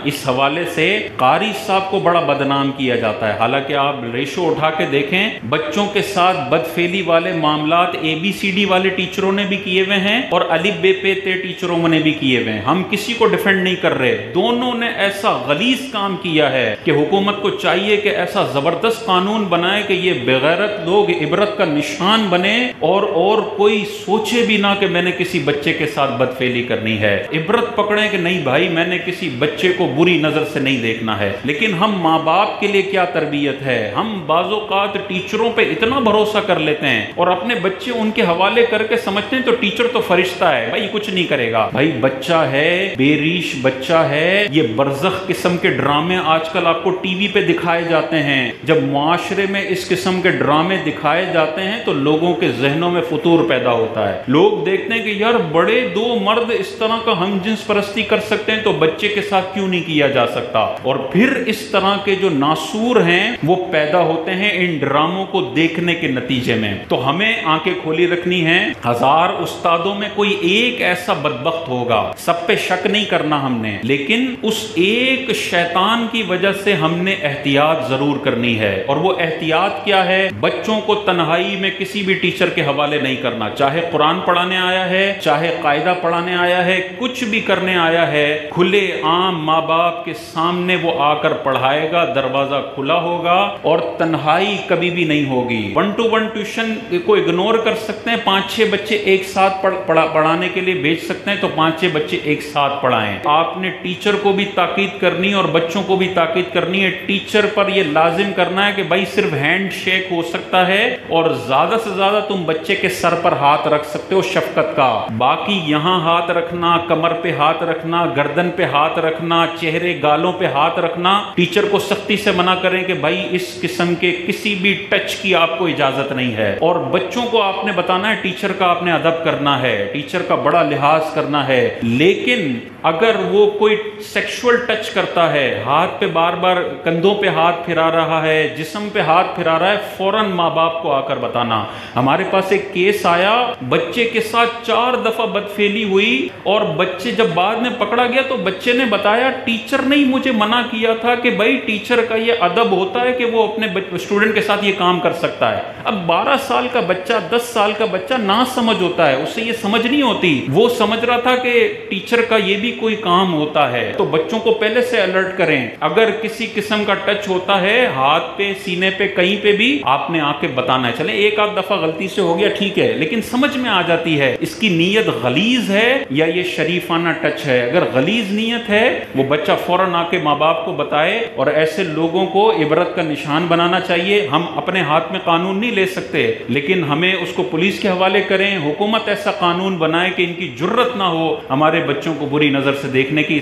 اس حوالے سے قاری صاحب کو بڑا بدنام کیا جاتا ہے، حالانکہ آپ ریشو اٹھا کے دیکھیں بچوں کے ساتھ بدفعلی والے معاملات ABCD والے ٹیچروں نے بھی کیے ہوئے ہیں اور الف بے پے تے ٹیچروں نے بھی کیے ہوئے ہیں۔ ہم کسی کو ڈیفینڈ نہیں کر رہے، دونوں نے ایسا غلیظ کام کیا ہے کہ حکومت کو چاہیے کہ ایسا زبردست قانون بنائے کہ یہ بغیرت لوگ عبرت کا نشان بنے اور کوئی سوچے بھی نہ کہ میں نے کسی بچے کے ساتھ بدفعلی کرنی ہے۔ عبرت پکڑیں کہ نہیں بھائی میں نے کسی بچے کو بری نظر سے نہیں دیکھنا ہے۔ لیکن ہم ماں باپ کے لیے کیا تربیت ہے؟ ہم بعض اوقات ٹیچروں پہ اتنا بھروسہ کر لیتے ہیں اور اپنے بچے ان کے حوالے کر کے سمجھتے ہیں تو ٹیچر تو فرشتہ ہے بھائی کچھ نہیں کرے گا۔ بھائی بچہ ہے، بے ریش بچہ ہے۔ یہ برزخ قسم کے ڈرامے آج کل آپ کو ٹی وی پہ دکھائے جاتے ہیں۔ جب معاشرے میں اس قسم کے ڈرامے دکھائے جاتے ہیں تو لوگوں کے ذہنوں میں فطور پیدا ہوتا ہے۔ لوگ دیکھتے ہیں کہ یار بڑے دو مرد اس طرح کا ہم جنس پرستی کر سکتے ہیں تو بچے کے ساتھ کیوں نہیں کیا جا سکتا؟ اور پھر اس طرح کے جو ناسور ہیں وہ پیدا ہوتے ہیں ان ڈراموں کو دیکھنے کے نتیجے میں۔ تو ہمیں آنکھیں کھولی رکھنی ہیں۔ 1000 استادوں میں کوئی ایک ایسا بدبخت ہوگا، سب پہ شک نہیں کرنا ہم نے، لیکن اس ایک شیطان کی وجہ سے ہم نے احتیاط ضرور کرنی ہے۔ اور وہ احتیاط کیا ہے؟ بچوں کو تنہائی میں کسی بھی ٹیچر کے حوالے نہیں کرنا، چاہے قرآن پڑھانے آیا ہے، چاہے قاعدہ پڑھانے آیا ہے، کچھ بھی کرنے آیا ہے، کھلے عام ماں باپ کے سامنے وہ آ کر پڑھائے گا، دروازہ کھلا ہوگا اور تنہائی کبھی بھی نہیں ہوگی۔ 1 to 1 ٹیوشن کو اگنور کر سکتے ہیں، 5-6 بچے ایک ساتھ پڑھانے کے لیے بھیج سکتے ہیں تو 5-6 بچے ایک ساتھ پڑھائیں۔ آپ نے ٹیچر کو بھی تاکید کرنی اور بچوں کو بھی تاکید کرنی ہے۔ ٹیچر پر یہ لازم کرنا ہے کہ بھائی صرف ہینڈ شیک ہو سکتا ہے اور زیادہ سے زیادہ تم بچے کے سر پر ہاتھ رکھ سکتے ہو شفقت کا، باقی یہاں ہاتھ رکھنا، کمر پہ ہاتھ رکھنا، گردن پہ ہاتھ رکھنا، چہرے گالوں پہ ہاتھ رکھنا، ٹیچر کو سختی سے منع کریں کہ بھائی اس قسم کے کسی بھی ٹچ کی آپ کو اجازت نہیں ہے۔ اور بچوں کو آپ نے بتانا ہے ٹیچر کا آپ نے ادب کرنا ہے، ٹیچر کا بڑا لحاظ کرنا ہے، لیکن اگر وہ کوئی سیکشول ٹچ کرتا ہے، ہاتھ پہ بار بار کندھوں پہ ہاتھ پھرا رہا ہے، جسم پہ ہاتھ پھرا رہا ہے، فوراً ماں باپ کو آ کر بتانا۔ ہمارے پاس ایک کیس آیا، بچے کے ساتھ 4 دفعہ بدفعلی ہوئی اور بچے جب بعد میں پکڑا گیا تو بچے نے بتایا ٹیچر نے مجھے منع کیا تھا کہ بھائی ٹیچر کا یہ ادب ہوتا ہے کہ وہ اپنے اسٹوڈنٹ کے ساتھ یہ کام کر سکتا ہے۔ اب 12 سال کا بچہ، 10 سال کا بچہ نا سمجھ ہوتا ہے، اسے یہ سمجھ نہیں ہوتی، وہ سمجھ رہا تھا کہ ٹیچر کا یہ بھی کوئی کام ہوتا ہے۔ تو بچوں کو پہلے سے الرٹ کریں، اگر کسی قسم کا ٹچ ہوتا ہے ہاتھ پہ، سینے پہ، کہیں پہ بھی آپ نے آ کے بتانا ہے۔ چلیں ایک آدھ دفعہ غلطی سے ہو گیا ٹھیک ہے، لیکن سمجھ میں آ جاتی ہے اس کی نیت غلیظ ہے یا یہ شریفانہ ٹچ ہے۔ اگر غلیظ نیت ہے وہ بچہ فوراً آ کے ماں باپ کو بتائے، اور ایسے لوگوں کو عبرت کا نشان بنانا چاہیے۔ ہم اپنے ہاتھ میں قانون نہیں لے سکتے، لیکن ہمیں اس کو پولیس کے حوالے کریں، حکومت ایسا قانون بنائے کہ ان کی جرت نہ ہو ہمارے بچوں کو بری نظر سے دیکھنے کی۔